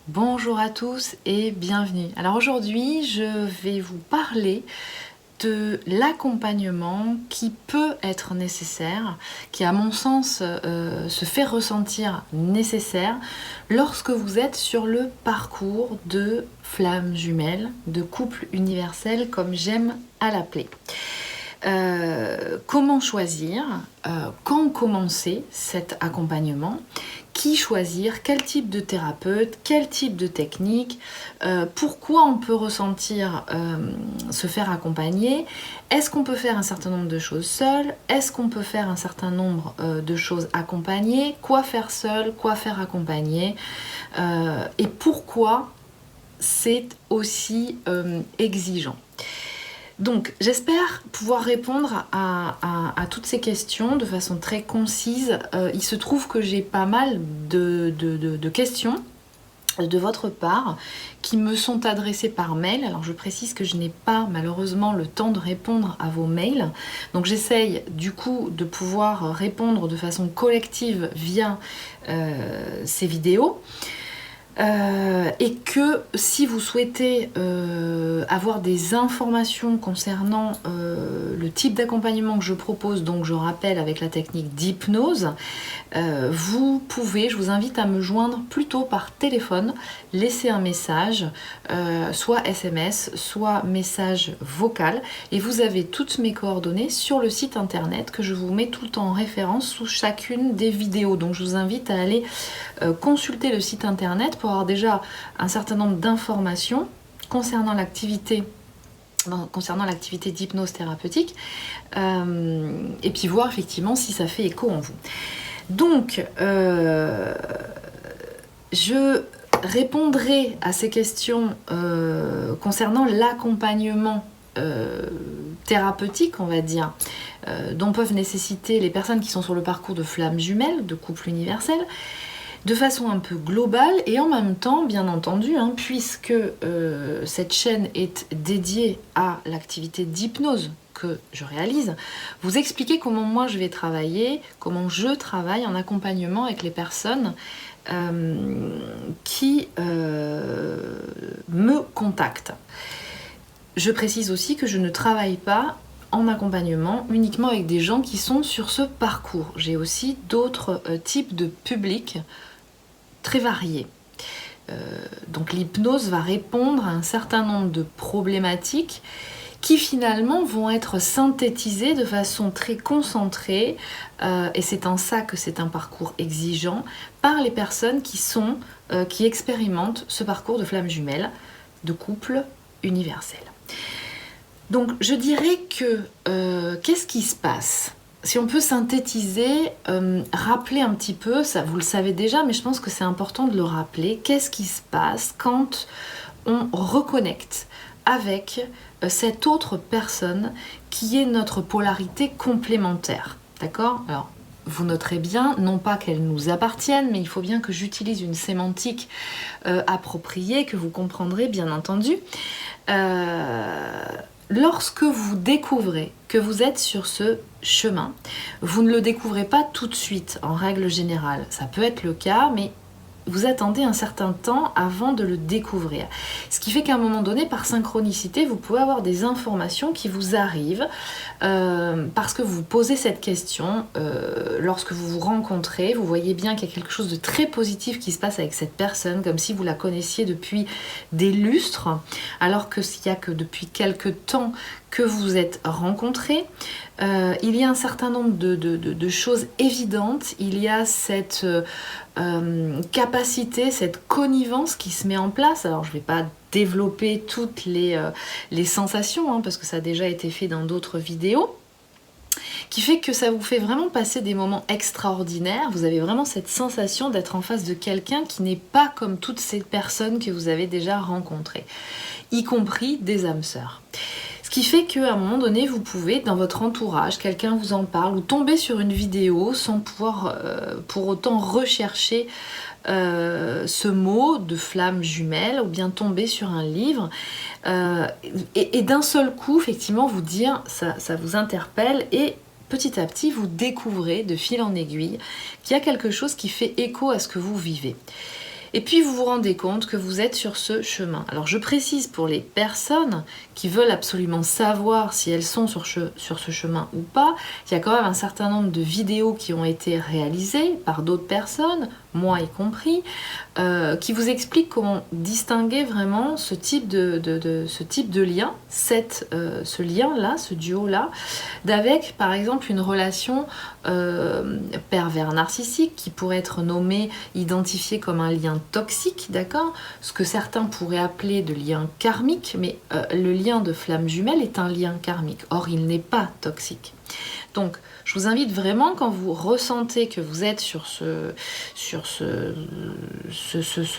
Bonjour à tous et bienvenue. Alors aujourd'hui, je vais vous parler de l'accompagnement qui peut être nécessaire, qui à mon sens se fait ressentir nécessaire lorsque vous êtes sur le parcours de flamme jumelle, de couple universel comme j'aime à l'appeler. Comment choisir, quand commencer cet accompagnement, qui choisir, quel type de thérapeute, quel type de technique, pourquoi on peut ressentir se faire accompagner, est-ce qu'on peut faire un certain nombre de choses seul, est-ce qu'on peut faire un certain nombre de choses accompagnées, quoi faire seul, quoi faire accompagné, et pourquoi c'est aussi exigeant. Donc j'espère pouvoir répondre à toutes ces questions de façon très concise. Il se trouve que j'ai pas mal de questions de votre part qui me sont adressées par mail. Alors je précise que je n'ai pas malheureusement le temps de répondre à vos mails. Donc j'essaye du coup de pouvoir répondre de façon collective via ces vidéos. Et que si vous souhaitez avoir des informations concernant le type d'accompagnement que je propose, donc je rappelle avec la technique d'hypnose, vous pouvez, je vous invite à me joindre plutôt par téléphone, laisser un message, soit SMS, soit message vocal, et vous avez toutes mes coordonnées sur le site internet que je vous mets tout le temps en référence sous chacune des vidéos. Donc je vous invite à aller consulter le site internet pour avoir déjà un certain nombre d'informations concernant l'activité d'hypnose thérapeutique et puis voir effectivement si ça fait écho en vous. Donc je répondrai à ces questions concernant l'accompagnement thérapeutique, on va dire, dont peuvent nécessiter les personnes qui sont sur le parcours de flamme jumelle, de couple universel, de façon un peu globale et en même temps, bien entendu, puisque cette chaîne est dédiée à l'activité d'hypnose que je réalise, vous expliquer comment moi je vais travailler, comment je travaille en accompagnement avec les personnes qui me contactent. Je précise aussi que je ne travaille pas en accompagnement uniquement avec des gens qui sont sur ce parcours. J'ai aussi d'autres types de publics très variés. Donc l'hypnose va répondre à un certain nombre de problématiques qui finalement vont être synthétisées de façon très concentrée, et c'est en ça que c'est un parcours exigeant, par les personnes qui expérimentent ce parcours de flamme jumelle, de couple universel. Donc je dirais que qu'est-ce qui se passe ? Si on peut synthétiser, rappeler un petit peu, ça vous le savez déjà, mais je pense que c'est important de le rappeler, qu'est-ce qui se passe quand on reconnecte avec cette autre personne qui est notre polarité complémentaire, d'accord ? Alors, vous noterez bien, non pas qu'elles nous appartiennent, mais il faut bien que j'utilise une sémantique appropriée, que vous comprendrez bien entendu. Lorsque vous découvrez que vous êtes sur ce chemin, vous ne le découvrez pas tout de suite en règle générale. Ça peut être le cas, mais vous attendez un certain temps avant de le découvrir. Ce qui fait qu'à un moment donné, par synchronicité, vous pouvez avoir des informations qui vous arrivent parce que vous posez cette question lorsque vous vous rencontrez. Vous voyez bien qu'il y a quelque chose de très positif qui se passe avec cette personne, comme si vous la connaissiez depuis des lustres, alors que s'il n'y a que depuis quelques temps que vous êtes rencontrés. Il y a un certain nombre de choses évidentes. Il y a cette capacité, cette connivence qui se met en place. Alors je ne vais pas développer toutes les sensations, parce que ça a déjà été fait dans d'autres vidéos, qui fait que ça vous fait vraiment passer des moments extraordinaires. Vous avez vraiment cette sensation d'être en face de quelqu'un qui n'est pas comme toutes ces personnes que vous avez déjà rencontrées, y compris des âmes sœurs. Ce qui fait qu'à un moment donné, vous pouvez, dans votre entourage, quelqu'un vous en parle, ou tomber sur une vidéo sans pouvoir pour autant rechercher ce mot de flamme jumelle, ou bien tomber sur un livre, et d'un seul coup, effectivement, vous dire, ça vous interpelle, et petit à petit, vous découvrez de fil en aiguille qu'il y a quelque chose qui fait écho à ce que vous vivez. Et puis vous vous rendez compte que vous êtes sur ce chemin. Alors je précise pour les personnes qui veulent absolument savoir si elles sont sur ce chemin ou pas, il y a quand même un certain nombre de vidéos qui ont été réalisées par d'autres personnes, moi y compris, qui vous expliquent comment distinguer vraiment ce type de lien, ce lien-là, ce duo-là, d'avec par exemple une relation pervers narcissique qui pourrait être nommée, identifiée comme un lien toxique, d'accord? Ce que certains pourraient appeler de lien karmique, mais le lien de flamme jumelle est un lien karmique. Or, il n'est pas toxique. Donc, je vous invite vraiment, quand vous ressentez que vous êtes sur ce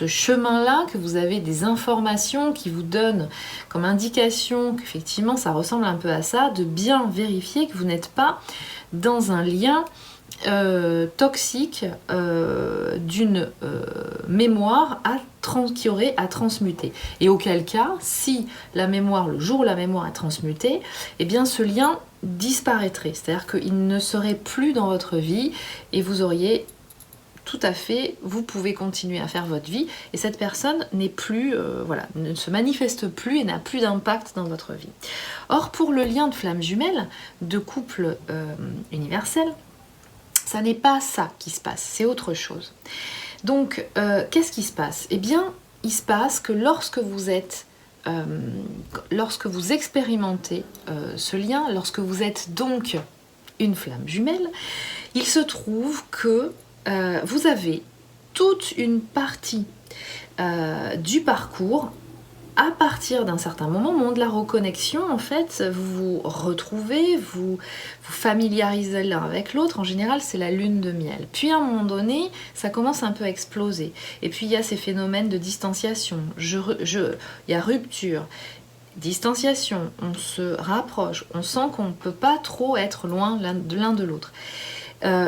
chemin-là, que vous avez des informations qui vous donnent comme indication qu'effectivement ça ressemble un peu à ça, de bien vérifier que vous n'êtes pas dans un lien toxique d'une mémoire qui aurait à transmuter. Et auquel cas, si la mémoire, le jour où la mémoire est transmutée, eh bien ce lien disparaîtrait. C'est-à-dire qu'il ne serait plus dans votre vie et vous auriez tout à fait, vous pouvez continuer à faire votre vie et cette personne n'est plus, ne se manifeste plus et n'a plus d'impact dans votre vie. Or, pour le lien de flamme jumelle, de couple universel, ça n'est pas ça qui se passe, c'est autre chose. Donc, qu'est-ce qui se passe? Eh bien, il se passe que lorsque vous expérimentez ce lien, lorsque vous êtes donc une flamme jumelle, il se trouve que vous avez toute une partie du parcours. À partir d'un certain moment de la reconnexion, en fait, vous vous retrouvez, vous vous familiarisez l'un avec l'autre. En général, c'est la lune de miel. Puis à un moment donné, ça commence un peu à exploser. Et puis il y a ces phénomènes de distanciation. Il y a rupture, distanciation. On se rapproche. On sent qu'on ne peut pas trop être loin l'un de l'autre.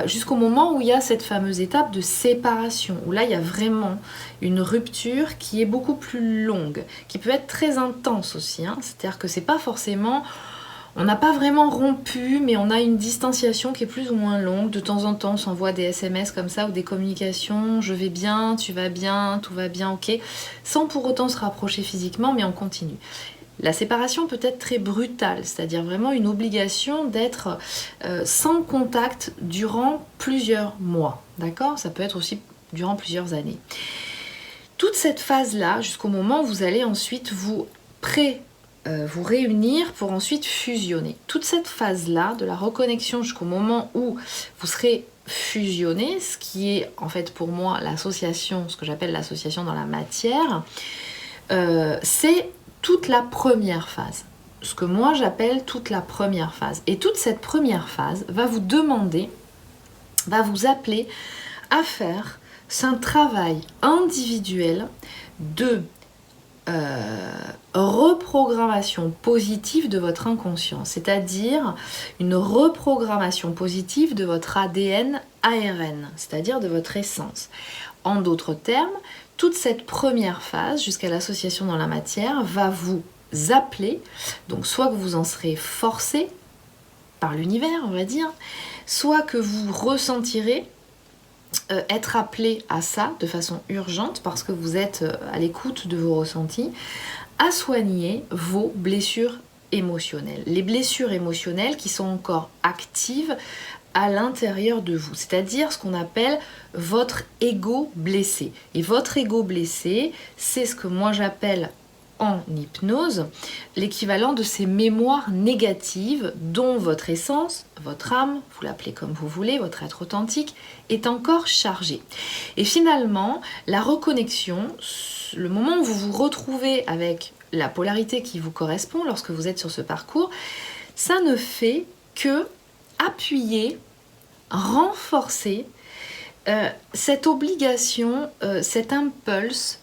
Jusqu'au moment où il y a cette fameuse étape de séparation, où là il y a vraiment une rupture qui est beaucoup plus longue, qui peut être très intense aussi, hein. C'est-à-dire que c'est pas forcément, on n'a pas vraiment rompu, mais on a une distanciation qui est plus ou moins longue. De temps en temps on s'envoie des SMS comme ça ou des communications, je vais bien, tu vas bien, tout va bien, ok, sans pour autant se rapprocher physiquement, mais on continue. La séparation peut être très brutale, c'est-à-dire vraiment une obligation d'être sans contact durant plusieurs mois, d'accord? Ça peut être aussi durant plusieurs années. Toute cette phase-là, jusqu'au moment où vous allez ensuite vous réunir pour ensuite fusionner. Toute cette phase-là, de la reconnexion jusqu'au moment où vous serez fusionné, ce qui est en fait pour moi l'association, ce que j'appelle l'association dans la matière, c'est toute la première phase, ce que moi j'appelle toute la première phase. Et toute cette première phase va vous appeler à faire un travail individuel de reprogrammation positive de votre inconscient, c'est-à-dire une reprogrammation positive de votre ADN ARN, c'est-à-dire de votre essence. En d'autres termes, toute cette première phase, jusqu'à l'association dans la matière, va vous appeler, donc soit que vous en serez forcé par l'univers, on va dire, soit que vous ressentirez être appelé à ça de façon urgente, parce que vous êtes à l'écoute de vos ressentis, à soigner vos blessures émotionnelles. Les blessures émotionnelles qui sont encore actives à l'intérieur de vous, c'est-à-dire ce qu'on appelle votre ego blessé. Et votre ego blessé, c'est ce que moi j'appelle en hypnose l'équivalent de ces mémoires négatives dont votre essence, votre âme, vous l'appelez comme vous voulez, votre être authentique, est encore chargé. Et finalement, la reconnexion, le moment où vous vous retrouvez avec la polarité qui vous correspond lorsque vous êtes sur ce parcours, ça ne fait que appuyer, renforcer cette obligation, cet impulse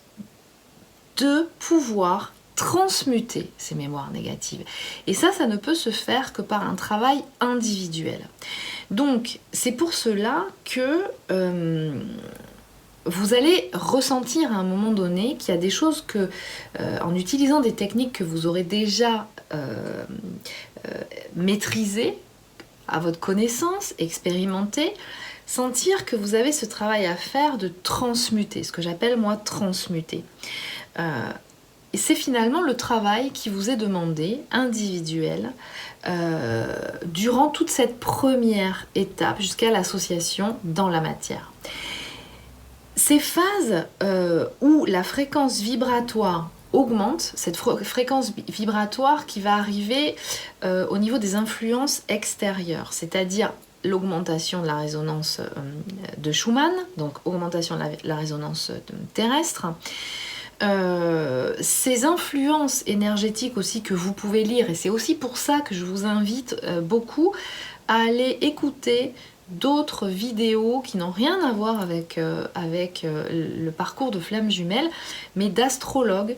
de pouvoir transmuter ces mémoires négatives. Et ça ne peut se faire que par un travail individuel. Donc, c'est pour cela que vous allez ressentir à un moment donné qu'il y a des choses que, en utilisant des techniques que vous aurez déjà maîtrisées, à votre connaissance, expérimentées, sentir que vous avez ce travail à faire de transmuter, ce que j'appelle moi transmuter. Et c'est finalement le travail qui vous est demandé, individuel, durant toute cette première étape jusqu'à l'association dans la matière. Ces phases où la fréquence vibratoire augmente, cette fréquence vibratoire qui va arriver au niveau des influences extérieures, c'est-à-dire l'augmentation de la résonance de Schumann, donc augmentation de la résonance terrestre, ces influences énergétiques aussi que vous pouvez lire, et c'est aussi pour ça que je vous invite beaucoup à aller écouter d'autres vidéos qui n'ont rien à voir avec le parcours de Flammes Jumelles, mais d'astrologues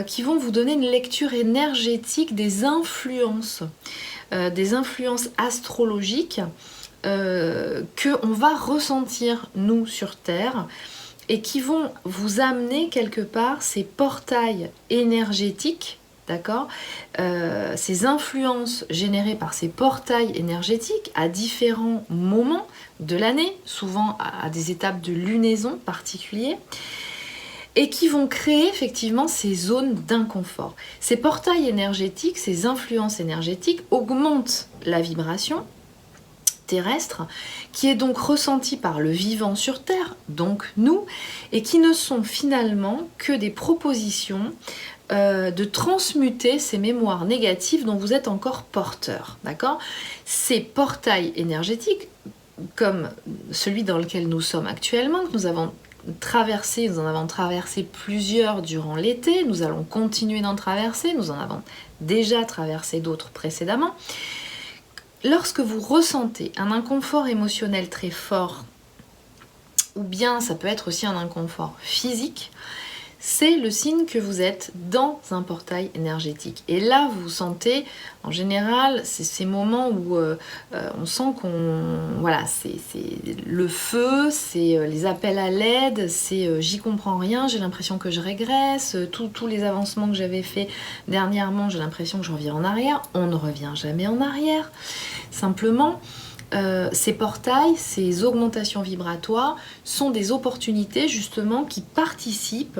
qui vont vous donner une lecture énergétique des influences astrologiques qu'on va ressentir nous sur Terre et qui vont vous amener quelque part ces portails énergétiques, d'accord, ces influences générées par ces portails énergétiques à différents moments de l'année, souvent à des étapes de lunaison particulières, et qui vont créer effectivement ces zones d'inconfort. Ces portails énergétiques, ces influences énergétiques augmentent la vibration terrestre, qui est donc ressentie par le vivant sur Terre, donc nous, et qui ne sont finalement que des propositions de transmuter ces mémoires négatives dont vous êtes encore porteur, d'accord? Ces portails énergétiques, comme celui dans lequel nous sommes actuellement, que nous en avons traversé plusieurs durant l'été, nous allons continuer d'en traverser, nous en avons déjà traversé d'autres précédemment. Lorsque vous ressentez un inconfort émotionnel très fort, ou bien ça peut être aussi un inconfort physique, c'est le signe que vous êtes dans un portail énergétique. Et là, vous sentez, en général, c'est ces moments où on sent voilà, c'est le feu, c'est les appels à l'aide, c'est j'y comprends rien, j'ai l'impression que je régresse, tous les avancements que j'avais faits dernièrement, j'ai l'impression que je reviens en arrière. On ne revient jamais en arrière. Simplement, ces portails, ces augmentations vibratoires sont des opportunités justement qui participent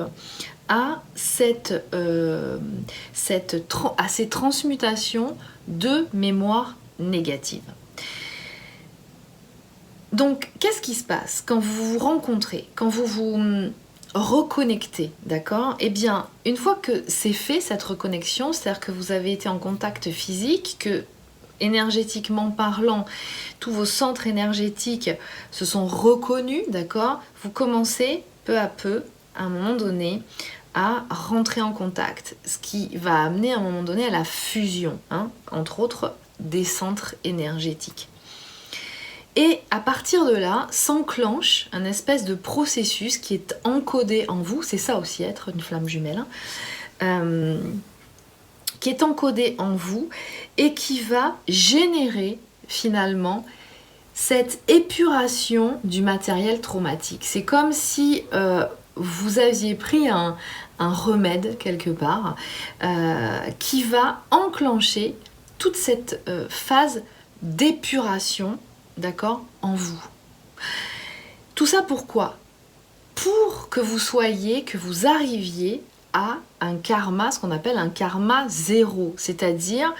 à ces transmutations de mémoire négative. Donc, qu'est-ce qui se passe quand vous vous rencontrez, quand vous vous reconnectez, d'accord? Eh bien, une fois que c'est fait, cette reconnexion, c'est-à-dire que vous avez été en contact physique, que énergétiquement parlant, tous vos centres énergétiques se sont reconnus, d'accord? Vous commencez peu à peu, à un moment donné, à rentrer en contact, ce qui va amener à un moment donné à la fusion, entre autres, des centres énergétiques. Et à partir de là, s'enclenche un espèce de processus qui est encodé en vous, c'est ça aussi être une flamme jumelle, qui est encodé en vous et qui va générer finalement cette épuration du matériel traumatique. C'est comme si vous aviez pris un remède quelque part qui va enclencher toute cette phase d'épuration, d'accord, en vous. Tout ça pourquoi? Pour que vous arriviez à un karma, ce qu'on appelle un karma zéro, c'est-à-dire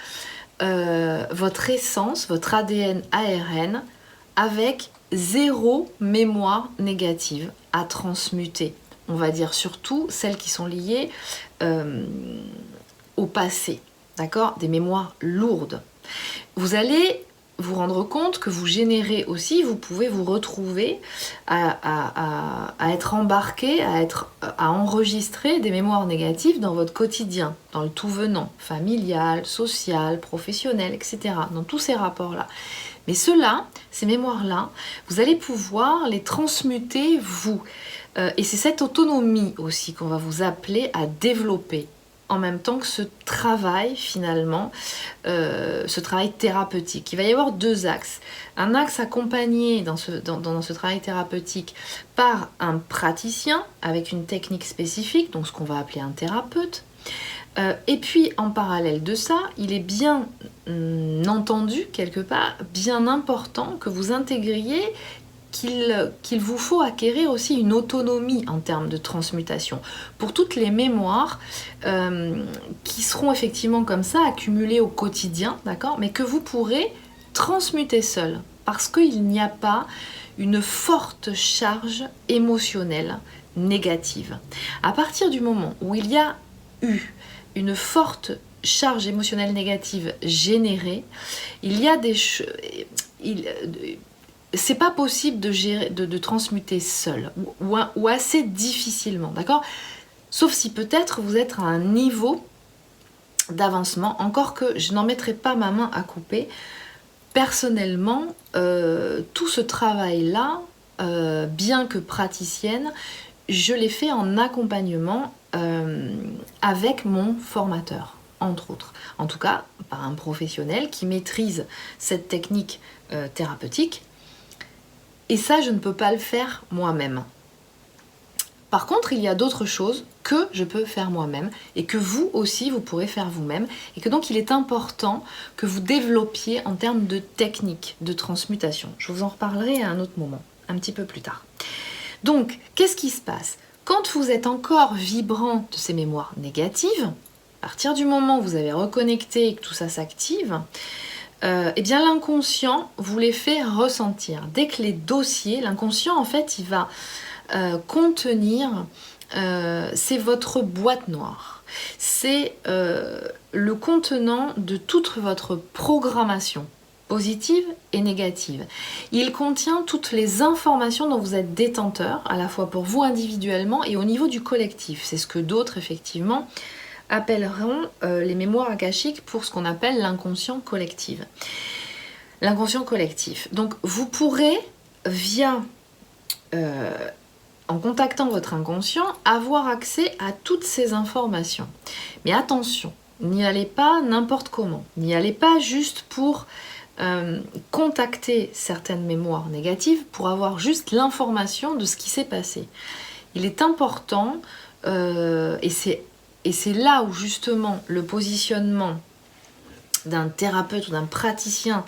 votre essence, votre ADN, ARN, avec zéro mémoire négative à transmuter. On va dire surtout celles qui sont liées au passé, d'accord? Des mémoires lourdes. Vous allez vous rendre compte que vous générez aussi, vous pouvez vous retrouver à être embarqué, à enregistrer des mémoires négatives dans votre quotidien, dans le tout venant, familial, social, professionnel, etc., dans tous ces rapports-là. Mais ces mémoires-là, vous allez pouvoir les transmuter vous. Et c'est cette autonomie aussi qu'on va vous appeler à développer en même temps que ce travail finalement, ce travail thérapeutique. Il va y avoir deux axes. Un axe accompagné dans ce travail thérapeutique par un praticien avec une technique spécifique, donc ce qu'on va appeler un thérapeute. Et puis en parallèle de ça, il est bien entendu quelque part, bien important que vous intégriez qu'il vous faut acquérir aussi une autonomie en termes de transmutation. Pour toutes les mémoires qui seront effectivement comme ça, accumulées au quotidien, d'accord, mais que vous pourrez transmuter seul, parce qu'il n'y a pas une forte charge émotionnelle négative. À partir du moment où il y a eu une forte charge émotionnelle négative générée, il y a des c'est pas possible de gérer, de transmuter seul ou assez difficilement, d'accord? Sauf si peut-être vous êtes à un niveau d'avancement, encore que je n'en mettrai pas ma main à couper. Personnellement, tout ce travail-là, bien que praticienne, je l'ai fait en accompagnement avec mon formateur, entre autres. En tout cas, par un professionnel qui maîtrise cette technique thérapeutique. Et ça, je ne peux pas le faire moi-même. Par contre, il y a d'autres choses que je peux faire moi-même et que vous aussi, vous pourrez faire vous-même. Et que donc, il est important que vous développiez en termes de technique de transmutation. Je vous en reparlerai à un autre moment, un petit peu plus tard. Donc, qu'est-ce qui se passe? Quand vous êtes encore vibrant de ces mémoires négatives, à partir du moment où vous avez reconnecté et que tout ça s'active, eh bien l'inconscient vous les fait ressentir. Dès que les dossiers, l'inconscient en fait il va contenir, c'est votre boîte noire, c'est le contenant de toute votre programmation positive et négative. Il contient toutes les informations dont vous êtes détenteur, à la fois pour vous individuellement et au niveau du collectif. C'est ce que d'autres effectivement appelleront les mémoires akashiques pour ce qu'on appelle l'inconscient collectif. L'inconscient collectif. Donc vous pourrez, via, en contactant votre inconscient, avoir accès à toutes ces informations. Mais attention, n'y allez pas n'importe comment. N'y allez pas juste pour contacter certaines mémoires négatives, pour avoir juste l'information de ce qui s'est passé. Il est important, et c'est là où justement le positionnement d'un thérapeute ou d'un praticien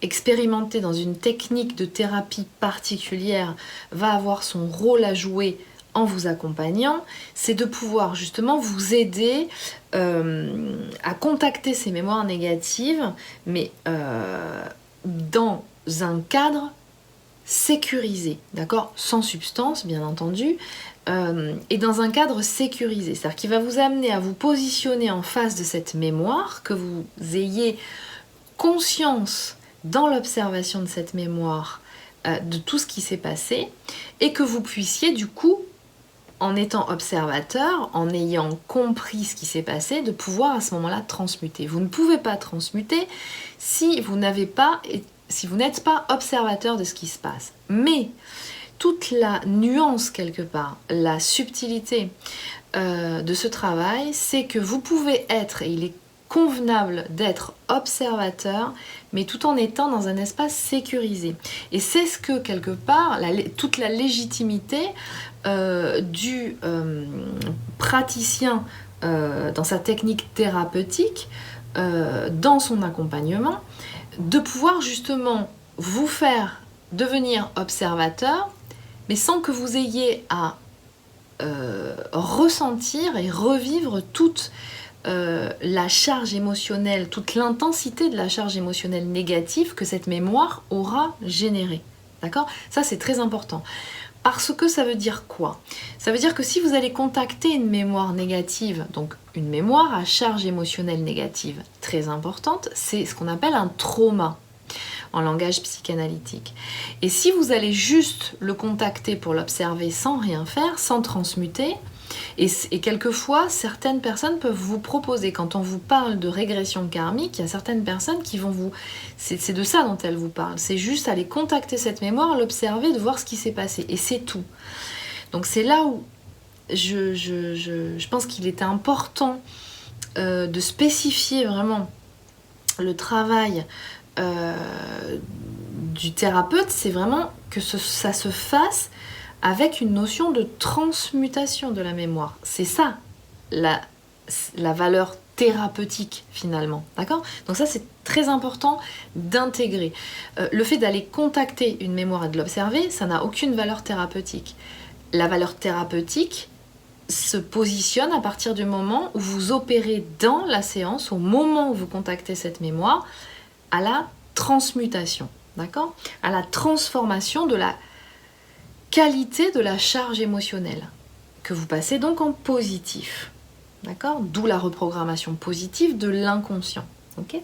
expérimenté dans une technique de thérapie particulière va avoir son rôle à jouer en vous accompagnant, c'est de pouvoir justement vous aider à contacter ces mémoires négatives, mais dans un cadre sécurisé, d'accord, sans substance bien entendu, et dans un cadre sécurisé, c'est-à-dire qui va vous amener à vous positionner en face de cette mémoire, que vous ayez conscience dans l'observation de cette mémoire de tout ce qui s'est passé, et que vous puissiez du coup, en étant observateur, en ayant compris ce qui s'est passé, de pouvoir à ce moment-là transmuter. Vous ne pouvez pas transmuter si vous n'êtes pas observateur de ce qui se passe. Mais toute la nuance quelque part, la subtilité de ce travail, c'est que vous pouvez être, et il est convenable d'être observateur, mais tout en étant dans un espace sécurisé. Et c'est ce que quelque part, toute la légitimité du praticien dans sa technique thérapeutique, dans son accompagnement, de pouvoir justement vous faire devenir observateur, mais sans que vous ayez à ressentir et revivre toute la charge émotionnelle, toute l'intensité de la charge émotionnelle négative que cette mémoire aura générée. D'accord ? Ça, c'est très important. Parce que ça veut dire quoi ? Ça veut dire que si vous allez contacter une mémoire négative, donc une mémoire à charge émotionnelle négative très importante, c'est ce qu'on appelle un trauma en langage psychanalytique. Et si vous allez juste le contacter pour l'observer sans rien faire, sans transmuter, et quelquefois, certaines personnes peuvent vous proposer, quand on vous parle de régression karmique, il y a certaines personnes qui vont vous... C'est de ça dont elles vous parlent. C'est juste aller contacter cette mémoire, l'observer, de voir ce qui s'est passé. Et c'est tout. Donc c'est là où je pense qu'il était important de spécifier vraiment le travail du thérapeute. C'est vraiment que ça se fasse avec une notion de transmutation de la mémoire. C'est ça la valeur thérapeutique finalement, d'accord? Donc ça c'est très important d'intégrer. Le fait d'aller contacter une mémoire et de l'observer, ça n'a aucune valeur thérapeutique. La valeur thérapeutique se positionne à partir du moment où vous opérez dans la séance, au moment où vous contactez cette mémoire, à la transmutation, d'accord? À la transformation de la qualité de la charge émotionnelle, que vous passez donc en positif, d'accord? D'où la reprogrammation positive de l'inconscient, ok?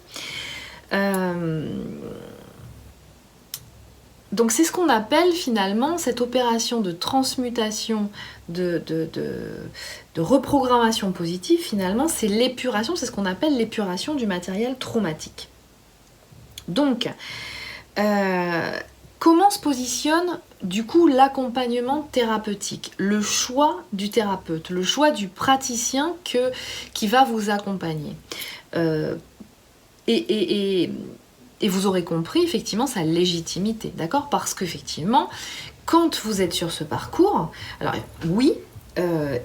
Donc c'est ce qu'on appelle finalement cette opération de transmutation, de reprogrammation positive, finalement c'est l'épuration, c'est ce qu'on appelle l'épuration du matériel traumatique. Donc, comment se positionne du coup l'accompagnement thérapeutique, le choix du thérapeute, le choix du praticien qui va vous accompagner et vous aurez compris effectivement sa légitimité, d'accord? Parce qu'effectivement, quand vous êtes sur ce parcours, alors oui,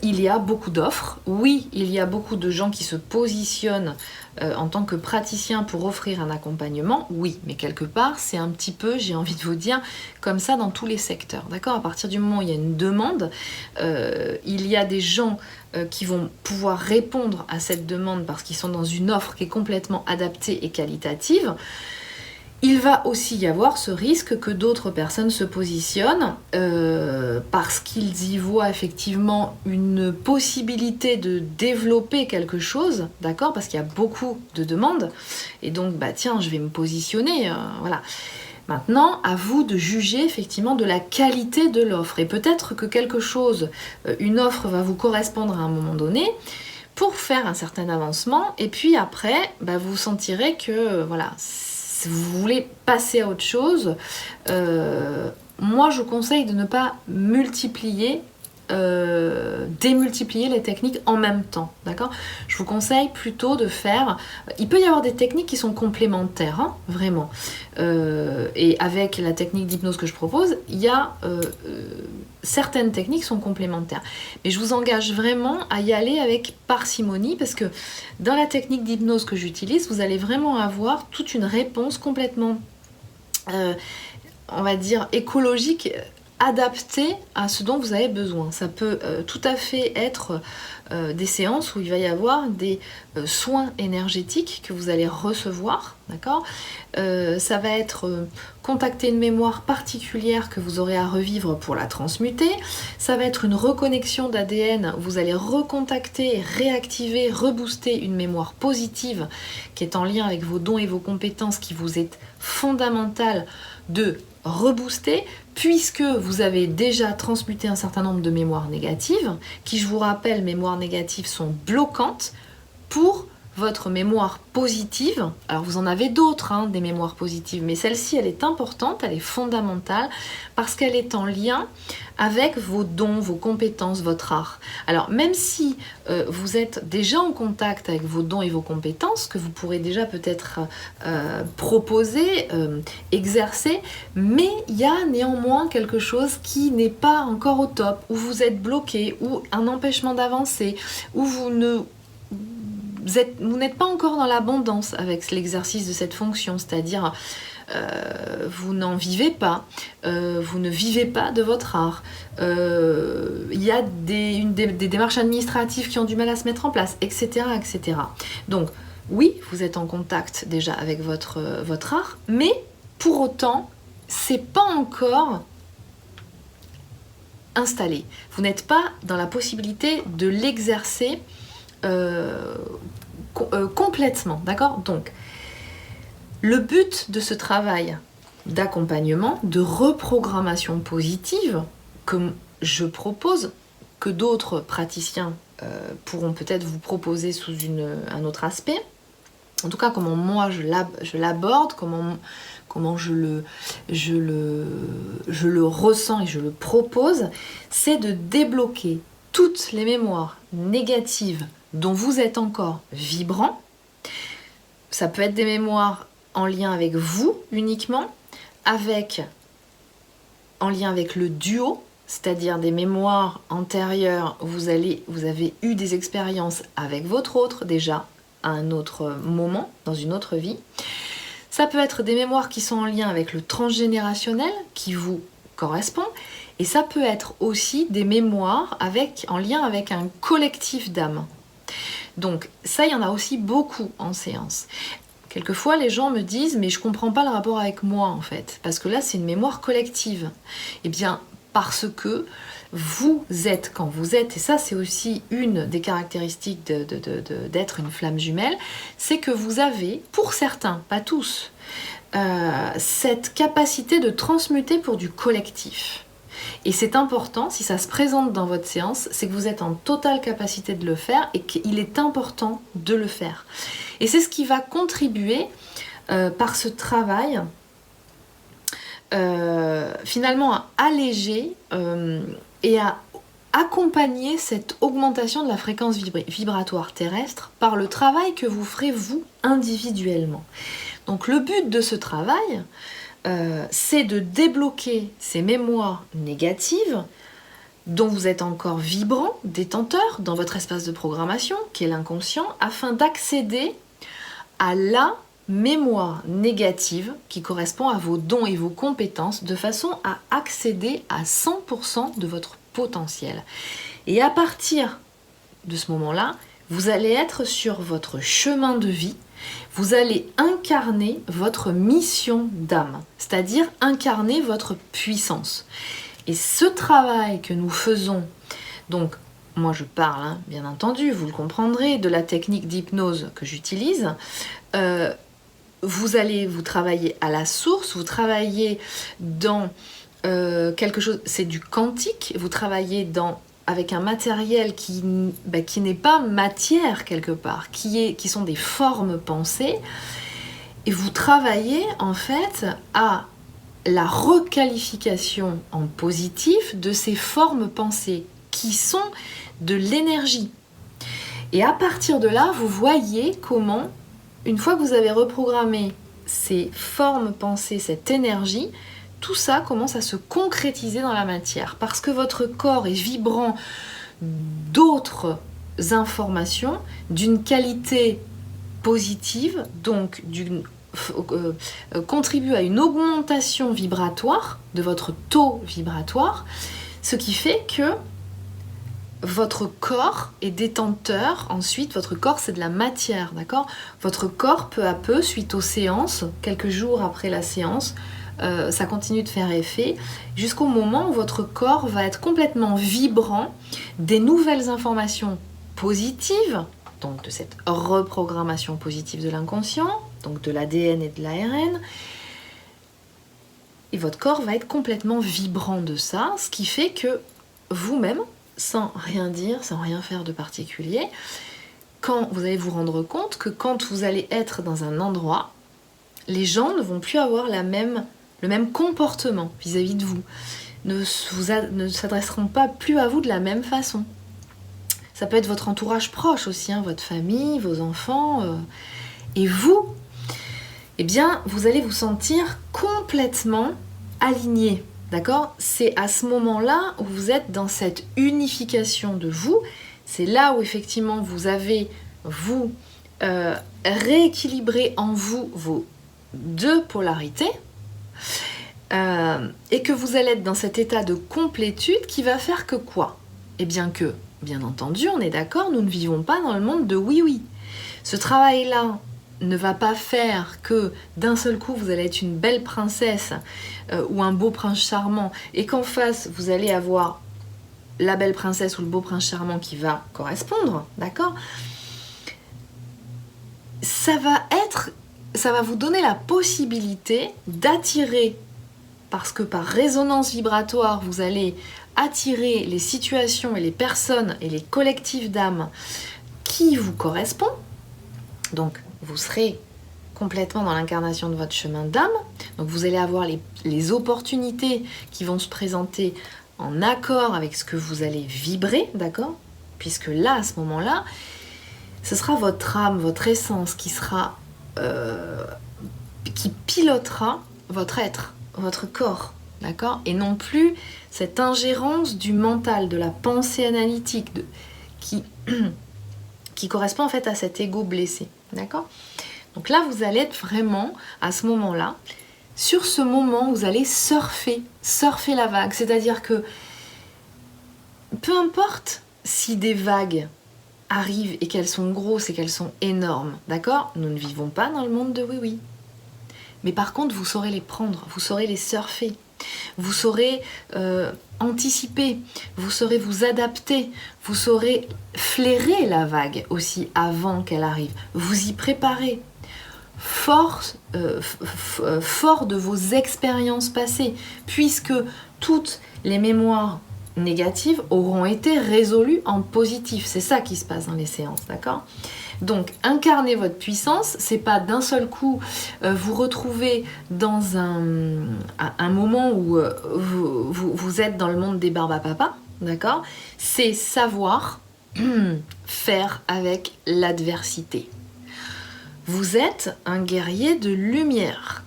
il y a beaucoup d'offres, oui, il y a beaucoup de gens qui se positionnent en tant que praticien pour offrir un accompagnement, oui, mais quelque part, c'est un petit peu, j'ai envie de vous dire, comme ça dans tous les secteurs, d'accord? À partir du moment où il y a une demande, il y a des gens qui vont pouvoir répondre à cette demande parce qu'ils sont dans une offre qui est complètement adaptée et qualitative. Il va aussi y avoir ce risque que d'autres personnes se positionnent parce qu'ils y voient effectivement une possibilité de développer quelque chose, d'accord? Parce qu'il y a beaucoup de demandes. Et donc, bah tiens, je vais me positionner, voilà. Maintenant, à vous de juger effectivement de la qualité de l'offre. Et peut-être que quelque chose, une offre va vous correspondre à un moment donné pour faire un certain avancement. Et puis après, bah, vous sentirez que, voilà, si vous voulez passer à autre chose, moi je conseille de ne pas démultiplier les techniques en même temps, d'accord? Je vous conseille plutôt de faire... Il peut y avoir des techniques qui sont complémentaires, hein, vraiment. Et avec la technique d'hypnose que je propose, il y a... certaines techniques sont complémentaires. Mais je vous engage vraiment à y aller avec parcimonie parce que dans la technique d'hypnose que j'utilise, vous allez vraiment avoir toute une réponse complètement, on va dire, écologique, adaptée à ce dont vous avez besoin. Ça peut tout à fait être des séances où il va y avoir des soins énergétiques que vous allez recevoir, d'accord? Ça va être contacter une mémoire particulière que vous aurez à revivre pour la transmuter. Ça va être une reconnexion d'ADN. Vous allez recontacter, réactiver, rebooster une mémoire positive qui est en lien avec vos dons et vos compétences qui vous est fondamentale de rebooster puisque vous avez déjà transmuté un certain nombre de mémoires négatives qui, je vous rappelle, mémoires négatives sont bloquantes pour votre mémoire positive. Alors vous en avez d'autres, hein, des mémoires positives, mais celle-ci elle est importante, elle est fondamentale parce qu'elle est en lien avec vos dons, vos compétences, votre art. Alors même si vous êtes déjà en contact avec vos dons et vos compétences, que vous pourrez déjà peut-être proposer, exercer, mais il y a néanmoins quelque chose qui n'est pas encore au top, où vous êtes bloqué, ou un empêchement d'avancer, où vous n'êtes pas encore dans l'abondance avec l'exercice de cette fonction, c'est-à-dire vous n'en vivez pas, vous ne vivez pas de votre art, il y a des démarches administratives qui ont du mal à se mettre en place, etc. etc. Donc oui, vous êtes en contact déjà avec votre art, mais pour autant, c'est pas encore installé. Vous n'êtes pas dans la possibilité de l'exercer complètement, d'accord? Donc, le but de ce travail d'accompagnement, de reprogrammation positive que je propose, que d'autres praticiens pourront peut-être vous proposer sous un autre aspect, en tout cas comment moi je l'aborde, comment je le ressens et je le propose, c'est de débloquer toutes les mémoires négatives dont vous êtes encore vibrant. Ça peut être des mémoires en lien avec vous uniquement, en lien avec le duo, c'est-à-dire des mémoires antérieures où vous avez eu des expériences avec votre autre déjà, à un autre moment, dans une autre vie. Ça peut être des mémoires qui sont en lien avec le transgénérationnel, qui vous correspond, et ça peut être aussi des mémoires en lien avec un collectif d'âmes. Donc ça, il y en a aussi beaucoup en séance. Quelquefois, les gens me disent « mais je ne comprends pas le rapport avec moi en fait, parce que là, c'est une mémoire collective. » Eh bien, parce que vous êtes quand vous êtes, et ça c'est aussi une des caractéristiques d'être une flamme jumelle, c'est que vous avez, pour certains, pas tous, cette capacité de transmuter pour du collectif. Et c'est important, si ça se présente dans votre séance, c'est que vous êtes en totale capacité de le faire et qu'il est important de le faire. Et c'est ce qui va contribuer par ce travail finalement à alléger et à accompagner cette augmentation de la fréquence vibratoire terrestre par le travail que vous ferez vous individuellement. Donc le but de ce travail, c'est de débloquer ces mémoires négatives dont vous êtes encore vibrant, détenteur dans votre espace de programmation, qui est l'inconscient, afin d'accéder à la mémoire négative qui correspond à vos dons et vos compétences, de façon à accéder à 100% de votre potentiel. Et à partir de ce moment-là, vous allez être sur votre chemin de vie, vous allez incarner votre mission d'âme, c'est-à-dire incarner votre puissance. Et ce travail que nous faisons, donc moi je parle, bien entendu, vous le comprendrez, de la technique d'hypnose que j'utilise, vous travaillez à la source, vous travaillez dans quelque chose, c'est du quantique, vous travaillez avec un matériel qui n'est pas matière quelque part, qui sont des formes pensées, et vous travaillez en fait à la requalification en positif de ces formes pensées qui sont de l'énergie. Et à partir de là, vous voyez comment, une fois que vous avez reprogrammé ces formes pensées, cette énergie, tout ça commence à se concrétiser dans la matière, parce que votre corps est vibrant d'autres informations d'une qualité positive, donc contribue à une augmentation vibratoire de votre taux vibratoire, ce qui fait que votre corps est détenteur. Ensuite, votre corps, c'est de la matière, d'accord ? Votre corps, peu à peu, suite aux séances, quelques jours après la séance, ça continue de faire effet, jusqu'au moment où votre corps va être complètement vibrant des nouvelles informations positives, donc de cette reprogrammation positive de l'inconscient, donc de l'ADN et de l'ARN, et votre corps va être complètement vibrant de ça, ce qui fait que vous-même, sans rien dire, sans rien faire de particulier, quand vous allez vous rendre compte que quand vous allez être dans un endroit, les gens ne vont plus avoir le même comportement vis-à-vis de vous, ne s'adresseront pas plus à vous de la même façon. Ça peut être votre entourage proche aussi, votre famille, vos enfants, et vous, eh bien, vous allez vous sentir complètement aligné. D'accord ? C'est à ce moment-là où vous êtes dans cette unification de vous. C'est là où effectivement vous avez, rééquilibré en vous vos deux polarités et que vous allez être dans cet état de complétude qui va faire que quoi ? Eh bien que, bien entendu, on est d'accord, nous ne vivons pas dans le monde de oui-oui. Ce travail-là ne va pas faire que d'un seul coup vous allez être une belle princesse ou un beau prince charmant et qu'en face vous allez avoir la belle princesse ou le beau prince charmant qui va correspondre, d'accord ? Ça va vous donner la possibilité d'attirer, parce que par résonance vibratoire vous allez attirer les situations et les personnes et les collectifs d'âmes qui vous correspondent. Donc vous serez complètement dans l'incarnation de votre chemin d'âme. Donc vous allez avoir les opportunités qui vont se présenter en accord avec ce que vous allez vibrer, d'accord ? Puisque là, à ce moment-là, ce sera votre âme, votre essence qui pilotera votre être, votre corps, d'accord ? Et non plus cette ingérence du mental, de la pensée analytique, qui qui correspond en fait à cet ego blessé. D'accord? Donc là, vous allez être vraiment, à ce moment-là, sur ce moment, vous allez surfer la vague. C'est-à-dire que peu importe si des vagues arrivent et qu'elles sont grosses et qu'elles sont énormes, d'accord? Nous ne vivons pas dans le monde de oui-oui. Mais par contre, vous saurez les prendre, vous saurez les surfer, vous saurez anticiper, vous saurez vous adapter, vous saurez flairer la vague aussi avant qu'elle arrive, vous y préparer. Fort de vos expériences passées, puisque toutes les mémoires négatives auront été résolues en positif. C'est ça qui se passe dans les séances, d'accord? Donc, incarner votre puissance, c'est pas d'un seul coup vous retrouver dans un moment où vous êtes dans le monde des barbes à papa, d'accord? C'est savoir faire avec l'adversité. Vous êtes un guerrier de lumière.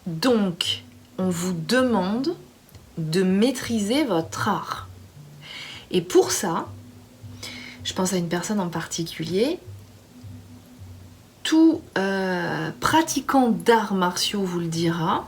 Donc, on vous demande de maîtriser votre art. Et pour ça, je pense à une personne en particulier, tout pratiquant d'arts martiaux vous le dira,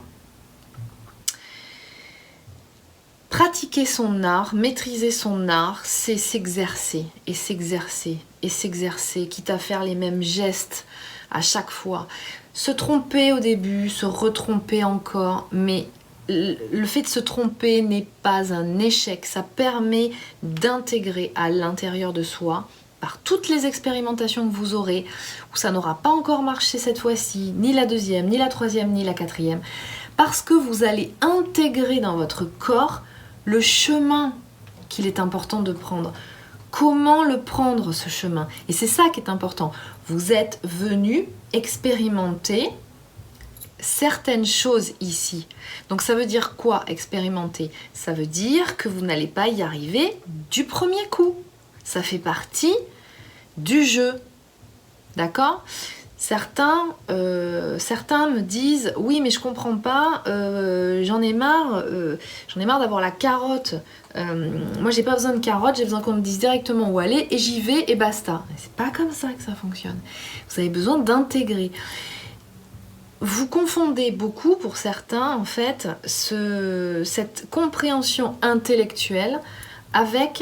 pratiquer son art, maîtriser son art, c'est s'exercer, et s'exercer, et s'exercer, quitte à faire les mêmes gestes à chaque fois. Se tromper au début, se retromper encore, mais le fait de se tromper n'est pas un échec, ça permet d'intégrer à l'intérieur de soi, par toutes les expérimentations que vous aurez, où ça n'aura pas encore marché cette fois-ci, ni la deuxième, ni la troisième, ni la quatrième, parce que vous allez intégrer dans votre corps le chemin qu'il est important de prendre. Comment le prendre, ce chemin? Et c'est ça qui est important. Vous êtes venu expérimenter certaines choses ici. Donc ça veut dire quoi, expérimenter? Ça veut dire que vous n'allez pas y arriver du premier coup. Ça fait partie du jeu. D'accord? Certains me disent oui mais je comprends pas, j'en ai marre d'avoir la carotte. Moi j'ai pas besoin de carotte, j'ai besoin qu'on me dise directement où aller et j'y vais et basta. C'est pas comme ça que ça fonctionne. Vous avez besoin d'intégrer. Vous confondez beaucoup pour certains en fait cette compréhension intellectuelle avec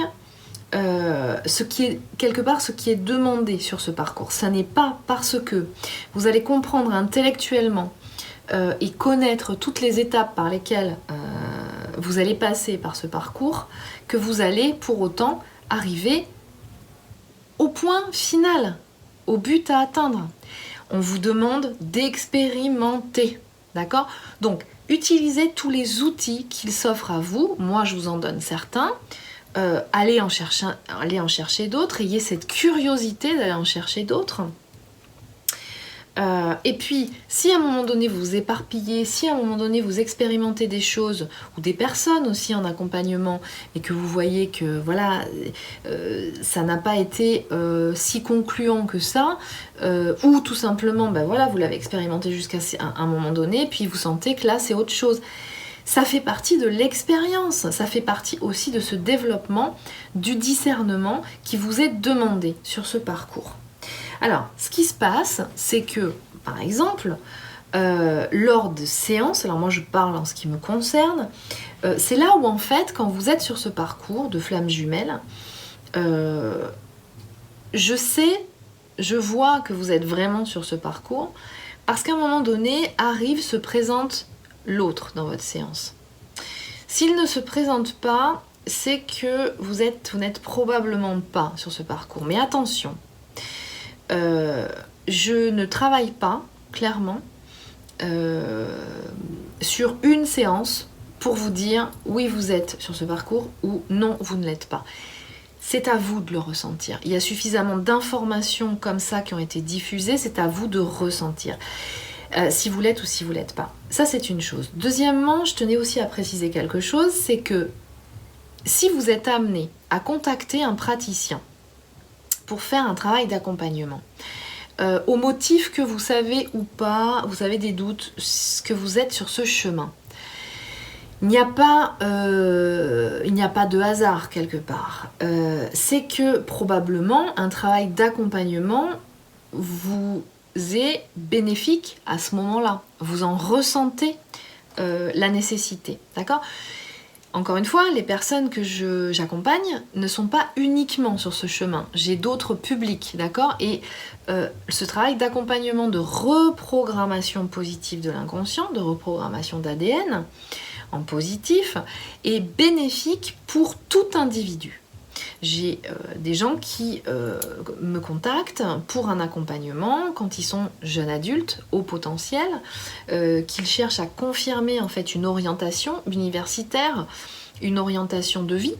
ce qui est quelque part ce qui est demandé sur ce parcours. Ça n'est pas parce que vous allez comprendre intellectuellement et connaître toutes les étapes par lesquelles vous allez passer par ce parcours que vous allez pour autant arriver au point final, au but à atteindre. On vous demande d'expérimenter, d'accord? Donc, utilisez tous les outils qu'il s'offre à vous. Moi, je vous en donne certains. Allez en chercher d'autres, ayez cette curiosité d'aller en chercher d'autres. Et puis, si à un moment donné vous vous éparpillez, si à un moment donné vous expérimentez des choses, ou des personnes aussi en accompagnement, et que vous voyez que voilà, ça n'a pas été si concluant que ça, ou tout simplement, ben voilà, vous l'avez expérimenté jusqu'à un moment donné, puis vous sentez que là c'est autre chose. Ça fait partie de l'expérience, ça fait partie aussi de ce développement, du discernement qui vous est demandé sur ce parcours. Alors, ce qui se passe, c'est que, par exemple, lors de séances, alors moi je parle en ce qui me concerne, c'est là où en fait, quand vous êtes sur ce parcours de flammes jumelles, je vois que vous êtes vraiment sur ce parcours, parce qu'à un moment donné, se présente l'autre dans votre séance. S'il ne se présente pas, c'est que vous n'êtes probablement pas sur ce parcours. Mais attention, je ne travaille pas, clairement, sur une séance pour vous dire oui, vous êtes sur ce parcours ou non, vous ne l'êtes pas. C'est à vous de le ressentir. Il y a suffisamment d'informations comme ça qui ont été diffusées, c'est à vous de ressentir. Si vous l'êtes ou si vous l'êtes pas. Ça, c'est une chose. Deuxièmement, je tenais aussi à préciser quelque chose, c'est que si vous êtes amené à contacter un praticien pour faire un travail d'accompagnement, au motif que vous savez ou pas, vous avez des doutes, que vous êtes sur ce chemin, il n'y a pas de hasard quelque part. C'est que probablement un travail d'accompagnement vous est bénéfique à ce moment-là. Vous en ressentez la nécessité, d'accord ? Encore une fois, les personnes que j'accompagne ne sont pas uniquement sur ce chemin. J'ai d'autres publics, d'accord ? Et ce travail d'accompagnement, de reprogrammation positive de l'inconscient, de reprogrammation d'ADN en positif, est bénéfique pour tout individu. J'ai des gens qui me contactent pour un accompagnement quand ils sont jeunes adultes, au potentiel, qu'ils cherchent à confirmer en fait une orientation universitaire, une orientation de vie,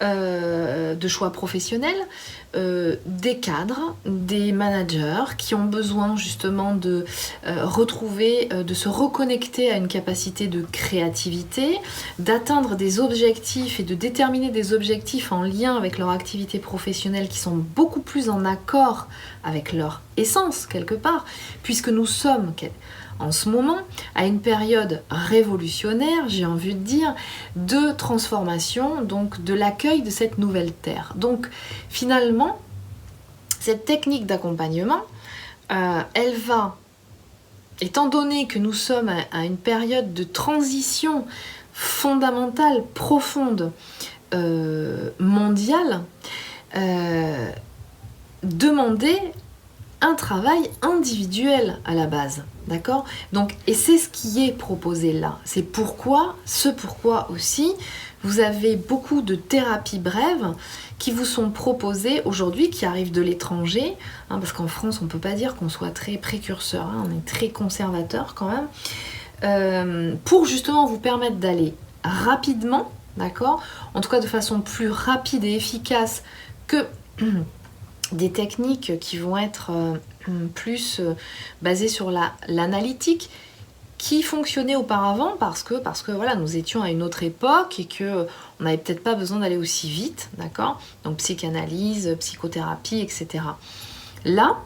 de choix professionnels, des cadres, des managers qui ont besoin justement de retrouver, de se reconnecter à une capacité de créativité, d'atteindre des objectifs et de déterminer des objectifs en lien avec leur activité professionnelle qui sont beaucoup plus en accord avec leur essence quelque part, puisque nous sommes en ce moment à une période révolutionnaire, j'ai envie de dire, de transformation, donc de l'accueil de cette nouvelle terre. Donc finalement, cette technique d'accompagnement, elle va, étant donné que nous sommes à une période de transition fondamentale, profonde, mondiale, demander un travail individuel à la base, d'accord ? Donc, et c'est ce qui est proposé là. C'est pourquoi aussi, vous avez beaucoup de thérapies brèves qui vous sont proposées aujourd'hui, qui arrivent de l'étranger, hein, parce qu'en France, on ne peut pas dire qu'on soit très précurseur, hein, on est très conservateur quand même, pour justement vous permettre d'aller rapidement, d'accord ? En tout cas de façon plus rapide et efficace que des techniques qui vont être plus basées sur l'analytique, qui fonctionnait auparavant parce que voilà, nous étions à une autre époque et que on n'avait peut-être pas besoin d'aller aussi vite, d'accord ? Donc psychanalyse, psychothérapie, etc. Là,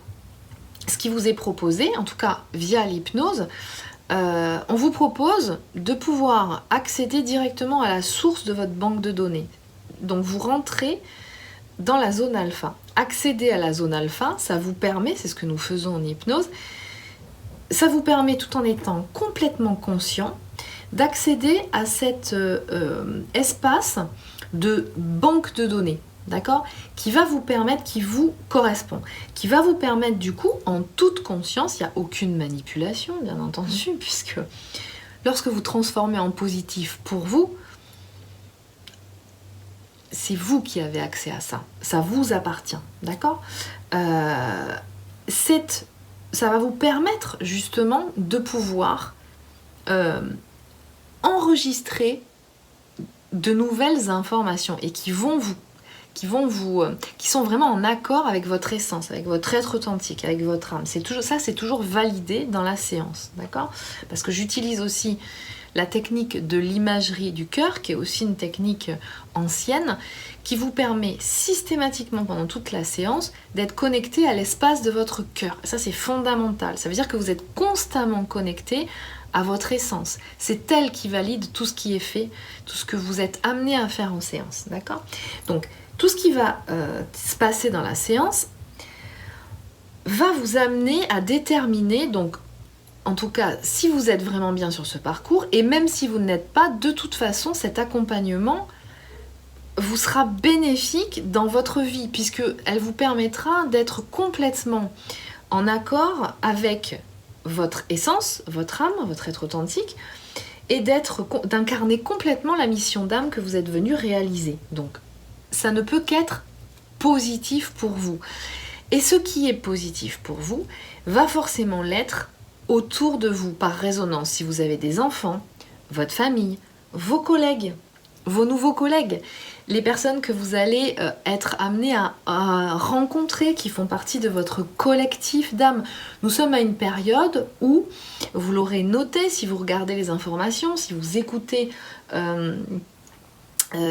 ce qui vous est proposé, en tout cas via l'hypnose, on vous propose de pouvoir accéder directement à la source de votre banque de données. Donc vous rentrez dans la zone alpha. Accéder à la zone alpha, ça vous permet, c'est ce que nous faisons en hypnose, ça vous permet, tout en étant complètement conscient, d'accéder à cet espace de banque de données, d'accord ? Qui va vous permettre, qui vous correspond, qui va vous permettre du coup, en toute conscience, il n'y a aucune manipulation, bien entendu, puisque lorsque vous transformez en positif pour vous, c'est vous qui avez accès à ça. Ça vous appartient, d'accord ? Ça va vous permettre justement de pouvoir enregistrer de nouvelles informations et qui sont vraiment en accord avec votre essence, avec votre être authentique, avec votre âme. C'est toujours validé dans la séance, d'accord ? Parce que j'utilise aussi la technique de l'imagerie du cœur, qui est aussi une technique ancienne, qui vous permet systématiquement pendant toute la séance d'être connecté à l'espace de votre cœur. Ça, c'est fondamental. Ça veut dire que vous êtes constamment connecté à votre essence. C'est elle qui valide tout ce qui est fait, tout ce que vous êtes amené à faire en séance. D'accord ? Donc, tout ce qui va se passer dans la séance va vous amener à déterminer, donc, en tout cas, si vous êtes vraiment bien sur ce parcours, et même si vous ne l'êtes pas, de toute façon, cet accompagnement vous sera bénéfique dans votre vie, puisqu'elle vous permettra d'être complètement en accord avec votre essence, votre âme, votre être authentique, et d'incarner complètement la mission d'âme que vous êtes venu réaliser. Donc, ça ne peut qu'être positif pour vous. Et ce qui est positif pour vous va forcément l'être autour de vous, par résonance. Si vous avez des enfants, votre famille, vos collègues, vos nouveaux collègues, les personnes que vous allez être amenés à rencontrer, qui font partie de votre collectif d'âme. Nous sommes à une période où, vous l'aurez noté, si vous regardez les informations, si vous écoutez,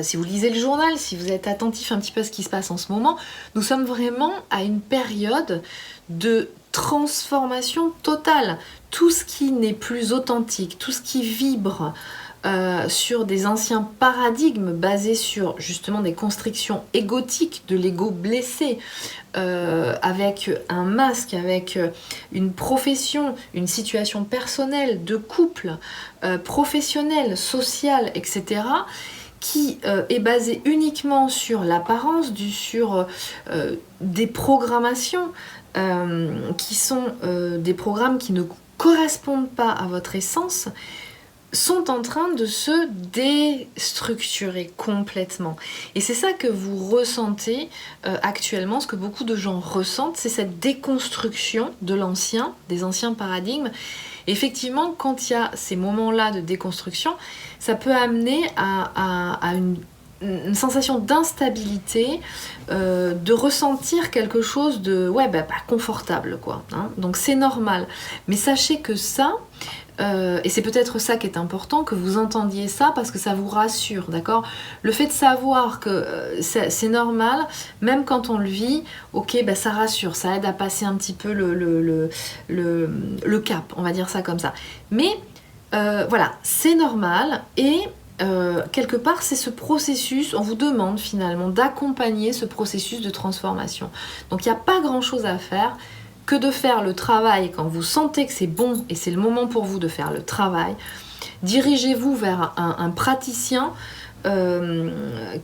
si vous lisez le journal, si vous êtes attentif un petit peu à ce qui se passe en ce moment, nous sommes vraiment à une période de transformation totale. Tout ce qui n'est plus authentique, tout ce qui vibre sur des anciens paradigmes basés sur justement des constrictions égotiques de l'ego blessé, avec un masque, avec une profession, une situation personnelle, de couple, professionnelle, sociale, etc., qui est basée uniquement sur l'apparence, sur des programmations qui sont des programmes qui ne correspondent pas à votre essence, sont en train de se déstructurer complètement. Et c'est ça que vous ressentez actuellement, ce que beaucoup de gens ressentent, c'est cette déconstruction de l'ancien, des anciens paradigmes. Effectivement, quand il y a ces moments-là de déconstruction, ça peut amener à une sensation d'instabilité, de ressentir quelque chose de pas confortable, quoi, hein. Donc c'est normal. Mais sachez que ça, et c'est peut-être ça qui est important, que vous entendiez ça, parce que ça vous rassure, d'accord ? Le fait de savoir que c'est normal, même quand on le vit, ok, ça rassure, ça aide à passer un petit peu le cap, on va dire ça comme ça. Mais voilà, c'est normal, et quelque part c'est ce processus, on vous demande finalement d'accompagner ce processus de transformation. Donc il n'y a pas grand chose à faire que de faire le travail quand vous sentez que c'est bon et c'est le moment pour vous de faire le travail. Dirigez-vous vers un praticien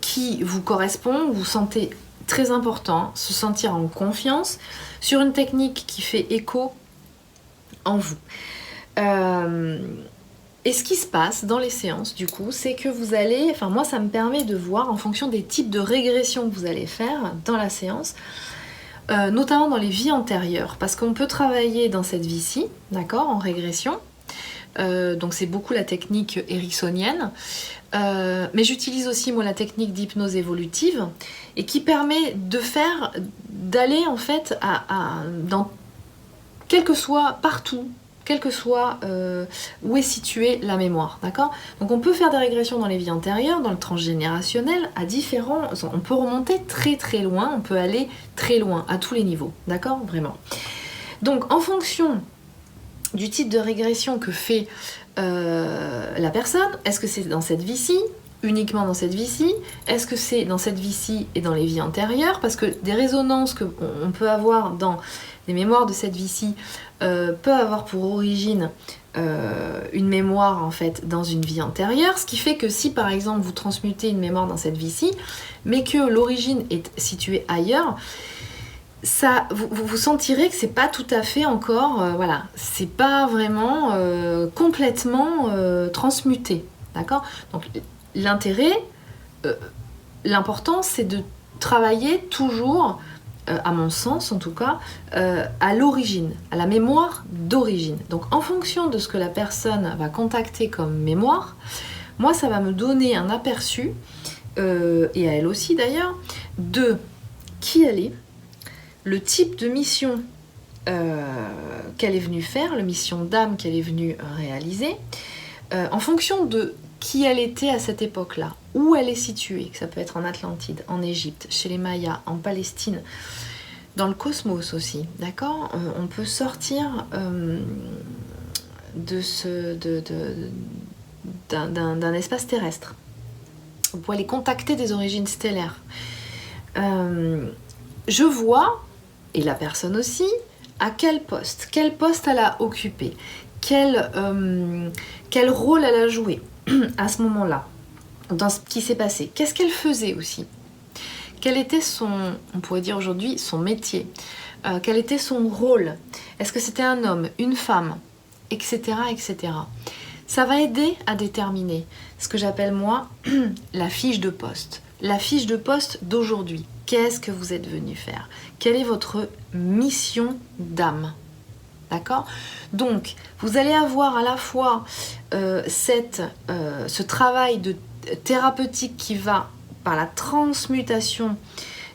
qui vous correspond, vous sentez très important, se sentir en confiance sur une technique qui fait écho en vous. Et ce qui se passe dans les séances, du coup, c'est que vous allez, moi ça me permet de voir en fonction des types de régressions que vous allez faire dans la séance, notamment dans les vies antérieures, parce qu'on peut travailler dans cette vie-ci, d'accord, en régression, donc c'est beaucoup la technique ericksonienne, mais j'utilise aussi moi la technique d'hypnose évolutive, et qui permet d'aller en fait dans quel que soit partout, quel que soit où est située la mémoire, d'accord ? Donc on peut faire des régressions dans les vies antérieures, dans le transgénérationnel, on peut remonter très très loin, on peut aller très loin, à tous les niveaux, d'accord ? Vraiment. Donc en fonction du type de régression que fait la personne, est-ce que c'est dans cette vie-ci, uniquement dans cette vie-ci ? Est-ce que c'est dans cette vie-ci et dans les vies antérieures ? Parce que des résonances qu'on peut avoir dans les mémoires de cette vie-ci peut avoir pour origine une mémoire en fait dans une vie antérieure, ce qui fait que si par exemple vous transmutez une mémoire dans cette vie-ci, mais que l'origine est située ailleurs, ça, vous sentirez que c'est pas tout à fait encore, c'est pas vraiment complètement transmuté, d'accord ? Donc l'intérêt, l'important, c'est de travailler toujours, à mon sens en tout cas, à l'origine, à la mémoire d'origine. Donc en fonction de ce que la personne va contacter comme mémoire, moi ça va me donner un aperçu, et à elle aussi d'ailleurs, de qui elle est, le type de mission qu'elle est venue faire, la mission d'âme qu'elle est venue réaliser, en fonction de qui elle était à cette époque-là, où elle est située, que ça peut être en Atlantide, en Égypte, chez les Mayas, en Palestine, dans le cosmos aussi, d'accord ? On peut sortir d'un espace terrestre. Vous pouvez aller contacter des origines stellaires. Je vois, et la personne aussi, à quel poste elle a occupé, quel rôle elle a joué à ce moment-là, dans ce qui s'est passé. Qu'est-ce qu'elle faisait aussi ? Quel était on pourrait dire aujourd'hui, son métier ? Quel était son rôle ? Est-ce que c'était un homme, une femme, etc., etc. Ça va aider à déterminer ce que j'appelle moi la fiche de poste. La fiche de poste d'aujourd'hui. Qu'est-ce que vous êtes venu faire ? Quelle est votre mission d'âme ? D'accord ? Donc, vous allez avoir à la fois ce travail de thérapeutique qui va, par la transmutation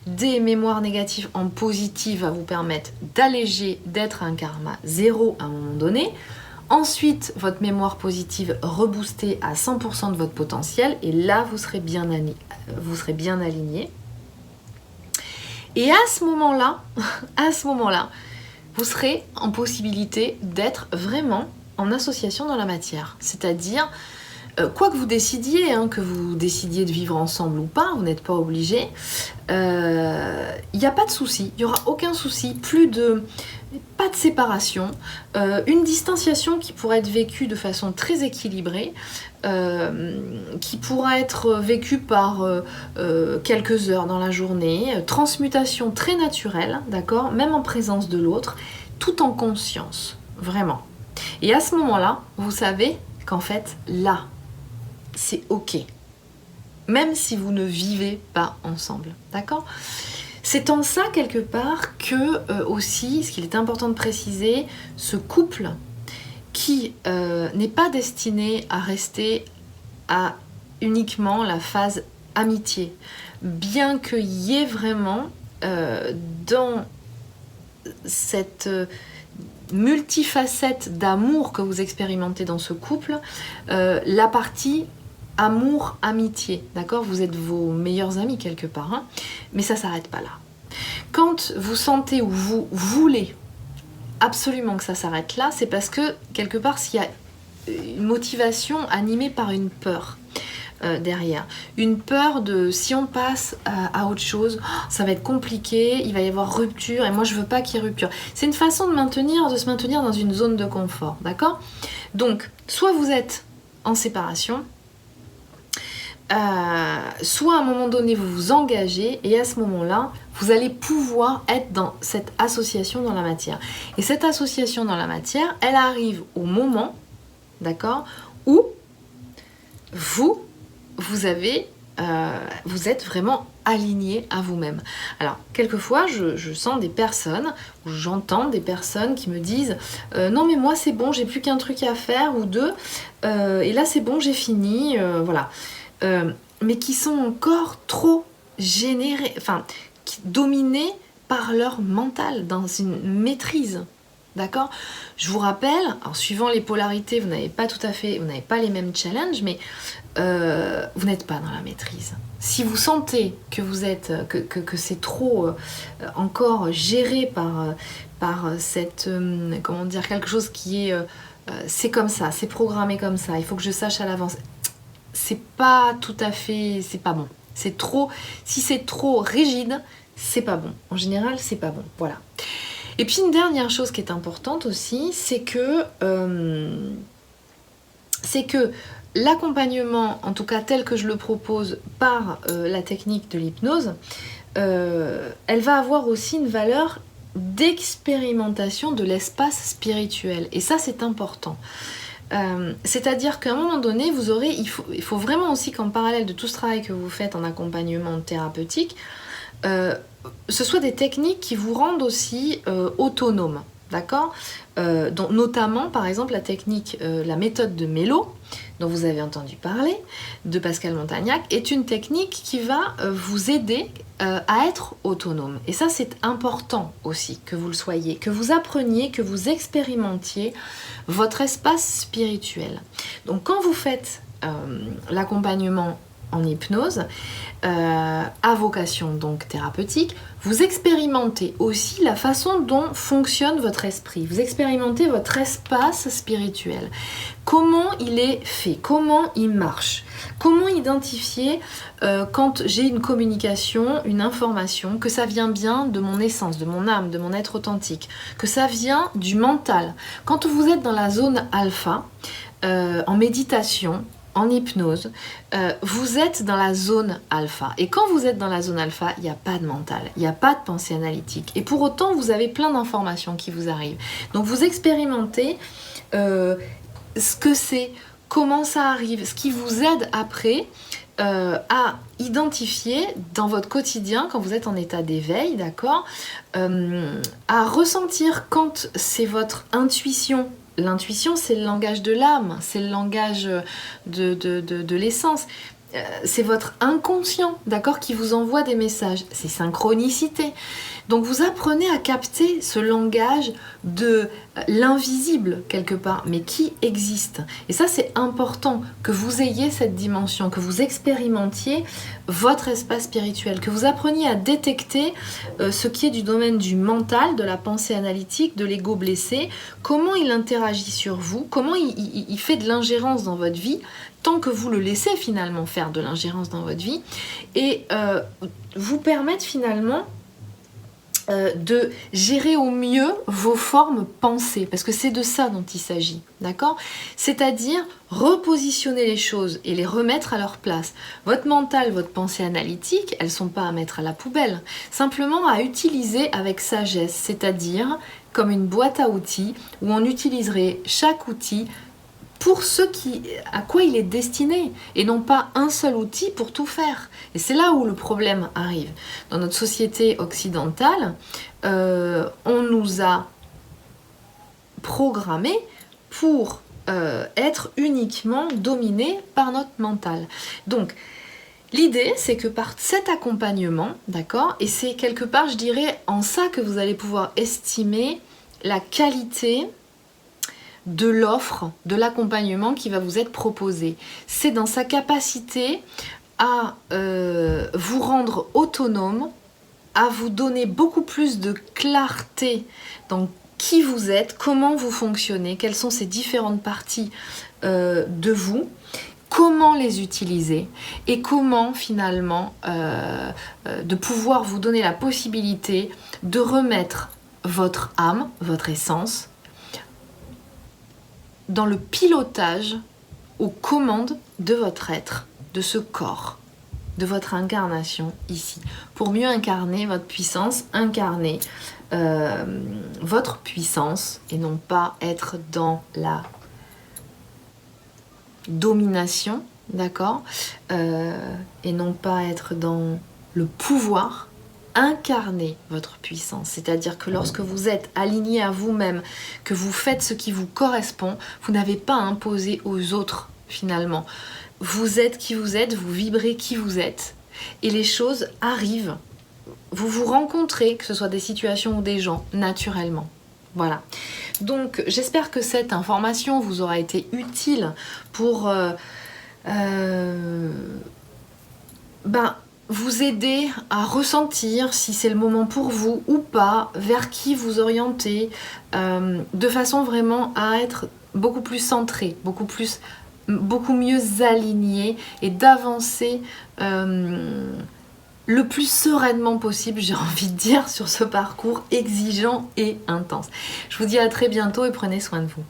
des mémoires négatives en positives, va vous permettre d'alléger, d'être un karma zéro à un moment donné. Ensuite, votre mémoire positive reboostée à 100% de votre potentiel, et là, vous serez bien aligné. Et à ce moment-là, vous serez en possibilité d'être vraiment en association dans la matière. C'est-à-dire Quoi que vous décidiez, hein, que vous décidiez de vivre ensemble ou pas, vous n'êtes pas obligé, il n'y a pas de souci, il n'y aura aucun souci, pas de séparation, une distanciation qui pourrait être vécue de façon très équilibrée, qui pourra être vécue par quelques heures dans la journée, transmutation très naturelle, d'accord, même en présence de l'autre, tout en conscience, vraiment. Et à ce moment-là, vous savez qu'en fait, là, c'est ok, même si vous ne vivez pas ensemble, d'accord ? C'est en ça, quelque part, que aussi, ce qu'il est important de préciser, ce couple qui n'est pas destiné à rester à uniquement la phase amitié, bien qu'il y ait vraiment dans cette multifacette d'amour que vous expérimentez dans ce couple, la partie amour-amitié, d'accord ? Vous êtes vos meilleurs amis quelque part, hein, mais ça s'arrête pas là. Quand vous sentez ou vous voulez absolument que ça s'arrête là, c'est parce que quelque part, s'il y a une motivation animée par une peur derrière, une peur de si on passe à autre chose, ça va être compliqué, il va y avoir rupture, et moi je veux pas qu'il y ait rupture. C'est une façon de se maintenir dans une zone de confort, d'accord ? Donc, soit vous êtes en séparation, soit à un moment donné vous vous engagez, et à ce moment-là vous allez pouvoir être dans cette association dans la matière. Et cette association dans la matière, elle arrive au moment, d'accord, où vous êtes vraiment aligné à vous-même. Alors, quelquefois, je sens des personnes, ou j'entends des personnes qui me disent non mais moi c'est bon, j'ai plus qu'un truc à faire ou deux, et là c'est bon, j'ai fini, voilà. Mais qui sont encore trop dominés par leur mental, dans une maîtrise. D'accord ? Je vous rappelle, en suivant les polarités, vous n'avez pas les mêmes challenges, mais vous n'êtes pas dans la maîtrise. Si vous sentez que vous êtes, que c'est trop encore géré par cette, comment dire, quelque chose qui est, c'est comme ça, c'est programmé comme ça, il faut que je sache à l'avance. C'est pas tout à fait, c'est pas bon. C'est trop, si c'est trop rigide, c'est pas bon. En général, c'est pas bon. Voilà. Et puis une dernière chose qui est importante aussi, c'est que l'accompagnement, en tout cas tel que je le propose par la technique de l'hypnose, elle va avoir aussi une valeur d'expérimentation de l'espace spirituel. Et ça, c'est important. C'est-à-dire qu'à un moment donné, il faut vraiment aussi qu'en parallèle de tout ce travail que vous faites en accompagnement thérapeutique, ce soit des techniques qui vous rendent aussi autonome, d'accord ? Donc, notamment, par exemple, la technique, la méthode de Mélo, dont vous avez entendu parler, de Pascal Montagnac, est une technique qui va vous aider à être autonome. Et ça, c'est important aussi que vous le soyez, que vous appreniez, que vous expérimentiez votre espace spirituel. Donc, quand vous faites l'accompagnement en hypnose, à vocation donc thérapeutique, vous expérimentez aussi la façon dont fonctionne votre esprit. Vous expérimentez votre espace spirituel. Comment il est fait, comment il marche, comment identifier quand j'ai une communication, une information, que ça vient bien de mon essence, de mon âme, de mon être authentique, que ça vient du mental. Quand vous êtes dans la zone alpha, en méditation, en hypnose, vous êtes dans la zone alpha. Et quand vous êtes dans la zone alpha, il n'y a pas de mental, il n'y a pas de pensée analytique. Et pour autant, vous avez plein d'informations qui vous arrivent. Donc vous expérimentez ce que c'est, comment ça arrive, ce qui vous aide après à identifier dans votre quotidien, quand vous êtes en état d'éveil, d'accord, à ressentir quand c'est votre intuition. L'intuition, c'est le langage de l'âme, c'est le langage de l'essence. C'est votre inconscient, d'accord, qui vous envoie des messages. C'est synchronicité. Donc vous apprenez à capter ce langage de l'invisible quelque part, mais qui existe. Et ça, c'est important que vous ayez cette dimension, que vous expérimentiez votre espace spirituel, que vous appreniez à détecter ce qui est du domaine du mental, de la pensée analytique, de l'ego blessé, comment il interagit sur vous, comment il fait de l'ingérence dans votre vie, tant que vous le laissez finalement faire de l'ingérence dans votre vie, et vous permettre finalement de gérer au mieux vos formes pensées, parce que c'est de ça dont il s'agit, d'accord? C'est-à-dire repositionner les choses et les remettre à leur place. Votre mental, votre pensée analytique, elles ne sont pas à mettre à la poubelle, simplement à utiliser avec sagesse, c'est-à-dire comme une boîte à outils où on utiliserait chaque outil pour à quoi il est destiné, et non pas un seul outil pour tout faire. Et c'est là où le problème arrive. Dans notre société occidentale, on nous a programmés pour être uniquement dominés par notre mental. Donc, l'idée, c'est que par cet accompagnement, d'accord, et c'est quelque part, je dirais, en ça que vous allez pouvoir estimer la qualité de l'offre, de l'accompagnement qui va vous être proposé. C'est dans sa capacité à vous rendre autonome, à vous donner beaucoup plus de clarté dans qui vous êtes, comment vous fonctionnez, quelles sont ces différentes parties de vous, comment les utiliser et comment finalement de pouvoir vous donner la possibilité de remettre votre âme, votre essence, dans le pilotage, aux commandes de votre être, de ce corps, de votre incarnation ici, pour mieux incarner votre puissance, incarner votre puissance et non pas être dans la domination, d'accord, et non pas être dans le pouvoir. Incarner votre puissance, c'est-à-dire que lorsque vous êtes aligné à vous-même, que vous faites ce qui vous correspond, vous n'avez pas à imposer aux autres finalement. Vous êtes qui vous êtes, vous vibrez qui vous êtes, et les choses arrivent. Vous vous rencontrez, que ce soit des situations ou des gens, naturellement. Voilà. Donc j'espère que cette information vous aura été utile pour vous aider à ressentir si c'est le moment pour vous ou pas, vers qui vous orienter, de façon vraiment à être beaucoup plus centré, beaucoup mieux aligné et d'avancer le plus sereinement possible, j'ai envie de dire, sur ce parcours exigeant et intense. Je vous dis à très bientôt et prenez soin de vous.